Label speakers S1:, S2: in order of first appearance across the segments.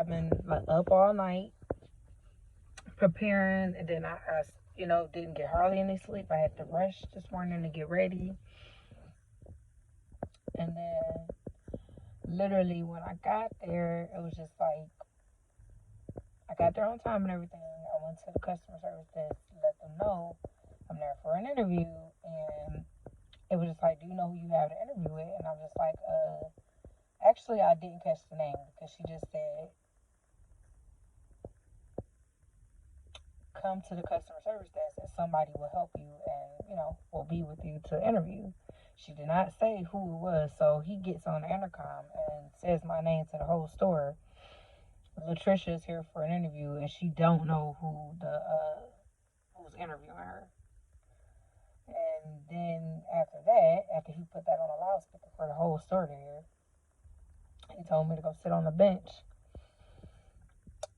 S1: been like up all night preparing, and then I didn't get hardly any sleep. I had to rush this morning to get ready, and then literally when I got there, it was just like I got there on time and everything. I went to the customer service desk to let them know I'm there for an interview, and it was just like, do you know who you have to interview with? And I'm just like, actually, I didn't catch the name because she just said, come to the customer service desk and somebody will help you and, will be with you to interview. She did not say who it was, so he gets on the intercom and says my name to the whole store. Latricia is here for an interview, and she don't know who's interviewing her. And then after that, after he put that on a loudspeaker for the whole store to hear, he told me to go sit on the bench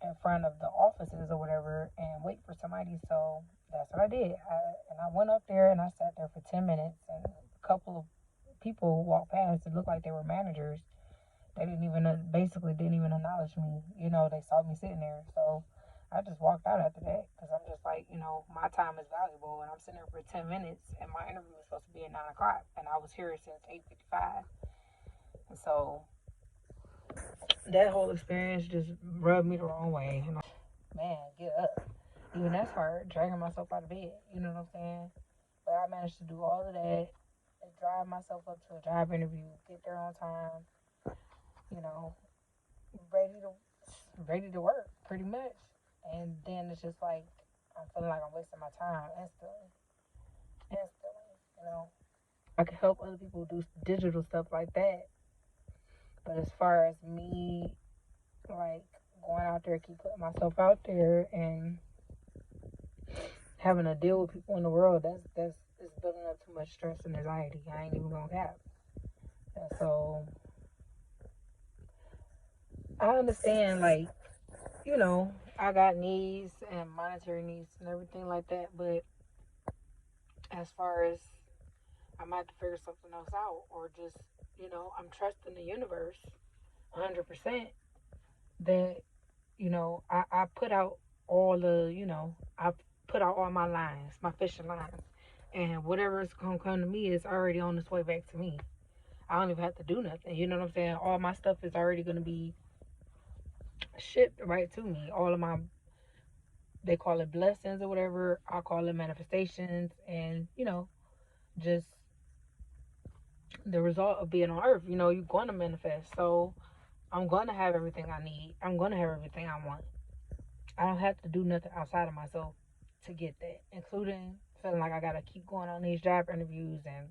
S1: in front of the offices or whatever and wait for somebody. So that's what I did. I went up there and I sat there for 10 minutes, and a couple of people walked past. It looked like they were managers. They basically didn't even acknowledge me. They saw me sitting there. So I just walked out after that because I'm just like, my time is valuable, and I'm sitting there for 10 minutes, and my interview was supposed to be at 9 o'clock, and I was here since 8:55. And so that whole experience just rubbed me the wrong way. And man, get up. Even that's hard, dragging myself out of bed. You know what I'm saying? But I managed to do all of that, and drive myself up to a job interview, get there on time, you know, ready to work, pretty much. And then it's just like I'm feeling like I'm wasting my time instantly. I can help other people do digital stuff like that, but as far as me, like going out there, keep putting myself out there and having to deal with people in the world, that's it's building up too much stress and anxiety. I ain't even gonna cap. And so I understand, like, I got needs and monetary needs and everything like that, but as far as I might have to figure something else out, or just, I'm trusting the universe 100% that, I put out I put out all my lines, my fishing lines, and whatever is going to come to me is already on its way back to me. I don't even have to do nothing. You know what I'm saying? All my stuff is already going to be shipped right to me. All of my, they call it blessings or whatever. I call it manifestations, and, just the result of being on earth. You're going to manifest. So I'm going to have everything I need. I'm going to have everything I want. I don't have to do nothing outside of myself to get that, including feeling like I got to keep going on these job interviews, and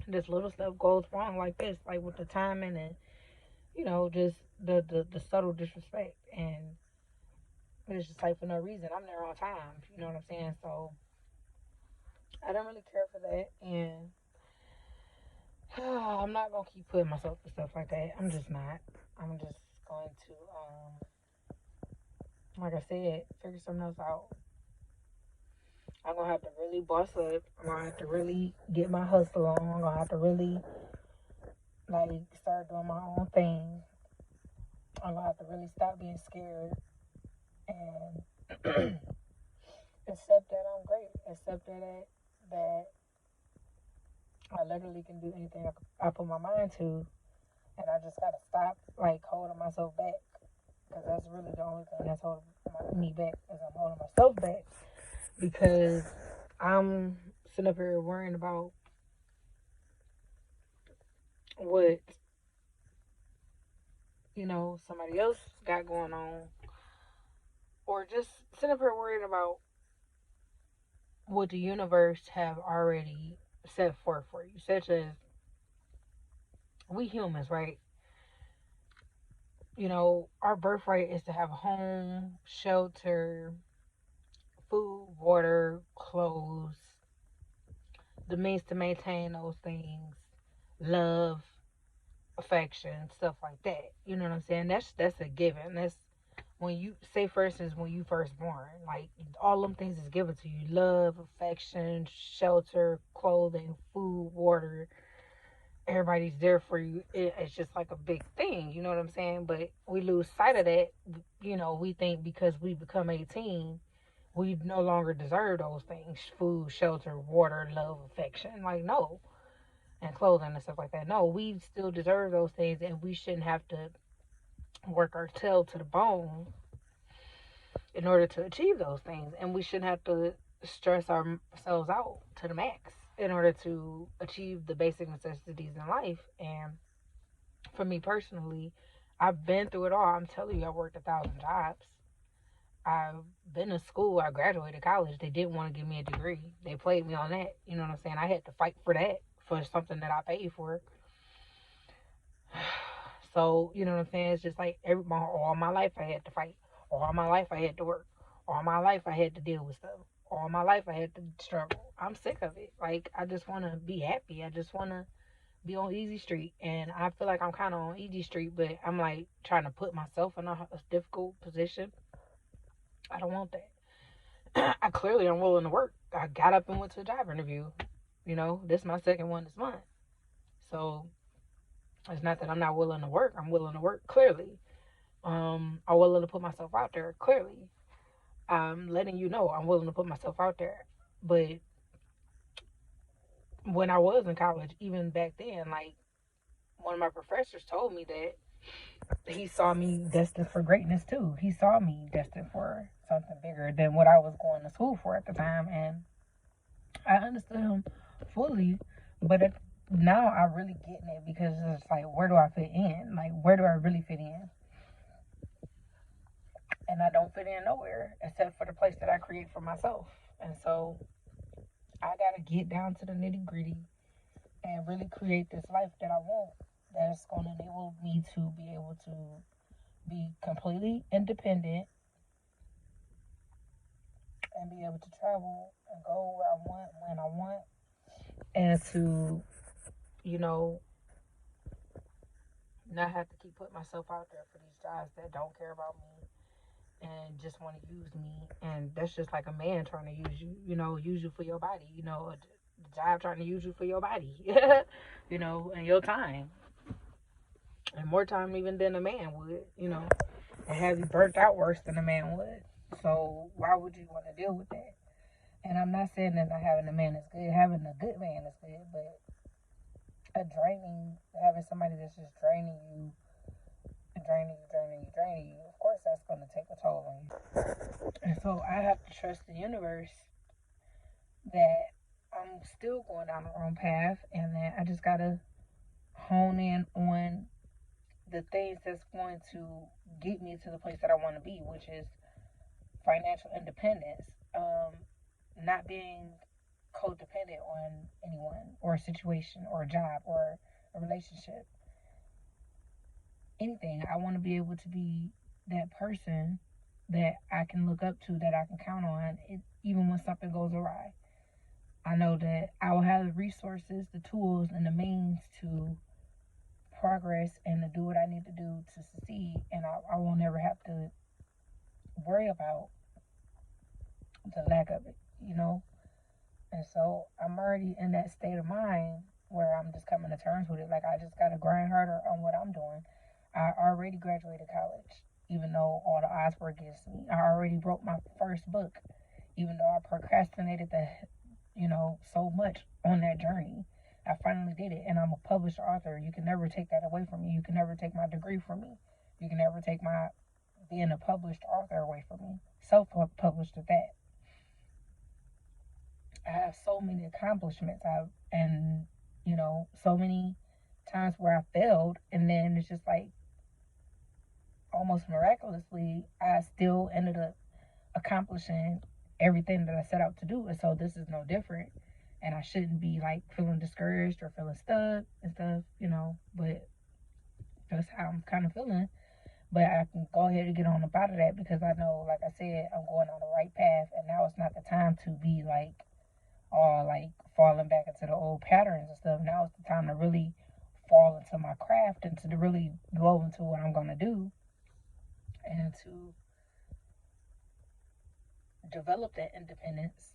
S1: this little stuff goes wrong like this, like with the timing and, just the subtle disrespect. And it's just like for no reason. I'm there on time. You know what I'm saying? So I don't really care for that. And I'm not going to keep putting myself through stuff like that. I'm just not. I'm just going to, like I said, figure something else out. I'm going to have to really boss up. I'm going to have to really get my hustle on. I'm going to have to really, like, start doing my own thing. I'm going to have to really stop being scared and accept that I'm great. Accept that I literally can do anything I put my mind to. And I just got to stop, like, holding myself back. Because that's really the only thing that's holding me back, is I'm holding myself back. Because I'm sitting up here worrying about what, somebody else got going on. Or just sitting up here worrying about what the universe have already set forth for you. Such as, we humans, right? Our birthright is to have a home, shelter, food, water, clothes, the means to maintain those things, love, affection, stuff like that. You know what I'm saying? That's a given. That's when you say, for instance, when you first born, like all them things is given to you: love, affection, shelter, clothing, food, water, everybody's there for you. It's just like a big thing, you know what I'm saying? But we lose sight of that. We think because we become 18, we no longer deserve those things: food, shelter, water, love, affection. Like, no. And clothing and stuff like that. No, we still deserve those things, and we shouldn't have to work our tail to the bone in order to achieve those things. And we shouldn't have to stress ourselves out to the max in order to achieve the basic necessities in life. And for me personally, I've been through it all. I'm telling you, I worked 1,000 jobs. I've been to school. I graduated college. They didn't want to give me a degree. They played me on that. You know what I'm saying? I had to fight for that, for something that I paid for. So, you know what I'm saying? It's just like all my life I had to fight. All my life I had to work. All my life I had to deal with stuff. All my life I had to struggle. I'm sick of it. Like, I just want to be happy. I just want to be on easy street. And I feel like I'm kind of on easy street, but I'm like trying to put myself in a difficult position. I don't want that. I clearly am willing to work. I got up and went to a job interview. This is my second one this month. So it's not that I'm not willing to work. I'm willing to work, clearly. I'm willing to put myself out there, clearly. I'm letting you know I'm willing to put myself out there. But when I was in college, even back then, like, one of my professors told me that he saw me destined for greatness too. He saw me destined for something bigger than what I was going to school for at the time. And I understood him fully. But now I really getting it, because it's like, where do I fit in? Like, where do I really fit in? And I don't fit in nowhere except for the place that I create for myself. And so I gotta get down to the nitty gritty and really create this life that I want, that's gonna enable me to be able to be completely independent and be able to travel and go where I want, when I want, and to, you know, not have to keep putting myself out there for these jobs that don't care about me and just want to use me. And that's just like a man trying to use you, use you for your body, the job trying to use you for your body, and your time. And more time even than a man would, and have you burnt out worse than a man would. So why would you want to deal with that? And I'm not saying that not having a man is good. Having a good man is good, but having somebody that's just draining you, draining you, of course that's going to take a toll on you. And so I have to trust the universe that I'm still going down the wrong path, and that I just got to hone in on the things that's going to get me to the place that I want to be, which is financial independence, not being codependent on anyone or a situation or a job or a relationship, anything. I want to be able to be that person that I can look up to, that I can count on, even when something goes awry. I know that I will have the resources, the tools, and the means to progress and to do what I need to do to succeed, and I won't ever have to worry about the lack of it. And so I'm already in that state of mind where I'm just coming to terms with it. Like, I just gotta grind harder on what I'm doing. I already graduated college, even though all the odds were against me. I already wrote my first book, even though I procrastinated so much on that journey. I finally did it, and I'm a published author. You can never take that away from me. You can never take my degree from me. You can never take my being a published author away from me. Self-published at that. I have so many accomplishments. So many times where I failed, and then it's just like, almost miraculously, I still ended up accomplishing everything that I set out to do. And so this is no different. And I shouldn't be like feeling discouraged or feeling stuck and stuff, but that's how I'm kind of feeling. But I can go ahead and get on up out of that, because I know, like I said, I'm going on the right path, and now it's not the time to be like all like falling back into the old patterns and stuff. Now it's the time to really fall into my craft and to really go into what I'm gonna do, and to develop that independence.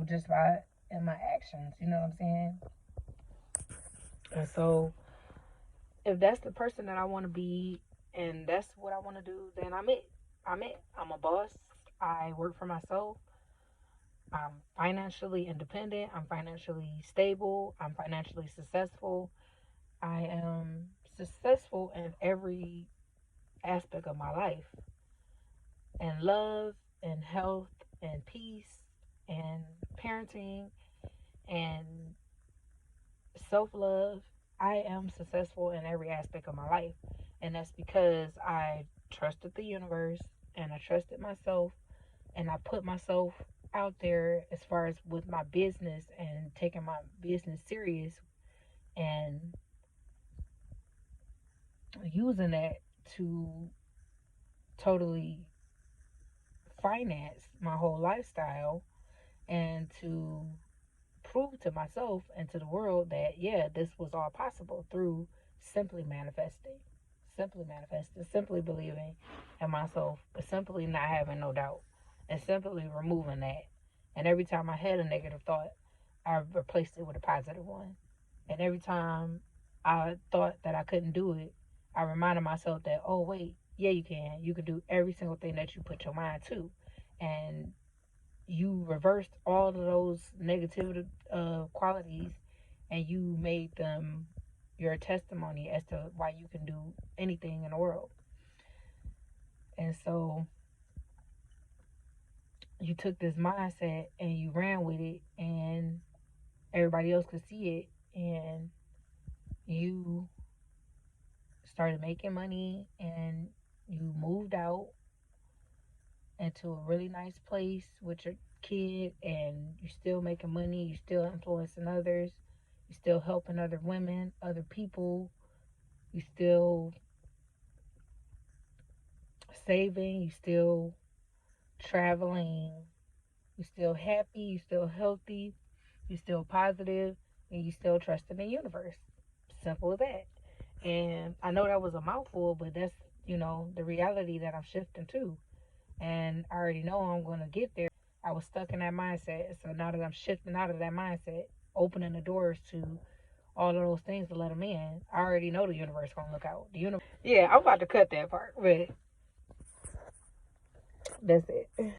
S1: Just by in my actions. You know what I'm saying? And so, if that's the person that I want to be and that's what I want to do, then I'm it. I'm it. I'm a boss. I work for myself. I'm financially independent. I'm financially stable. I'm financially successful. I am successful in every aspect of my life, and love and health and peace and parenting and self love. I am successful in every aspect of my life. And that's because I trusted the universe and I trusted myself and I put myself out there as far as with my business and taking my business serious and using that to totally finance my whole lifestyle and to prove to myself and to the world that, yeah, this was all possible through simply manifesting, simply believing in myself, but simply not having no doubt, and simply removing that. And every time I had a negative thought, I replaced it with a positive one. And every time I thought that I couldn't do it, I reminded myself that, oh, wait, yeah, you can. You can do every single thing that you put your mind to. And you reversed all of those negative qualities and you made them your testimony as to why you can do anything in the world. And so you took this mindset and you ran with it, and everybody else could see it, and you started making money and you moved out into a really nice place with your kid, and you're still making money, you're still influencing others, you're still helping other women, other people, you're still saving, you're still traveling, you're still happy, you're still healthy, you're still positive, and you still trust in the universe. Simple as that. And I know that was a mouthful, but that's, the reality that I'm shifting to. And I already know I'm going to get there. I was stuck in that mindset. So now that I'm shifting out of that mindset, opening the doors to all of those things to let them in, I already know the universe going to look out. Yeah, I'm about to cut that part, but that's it.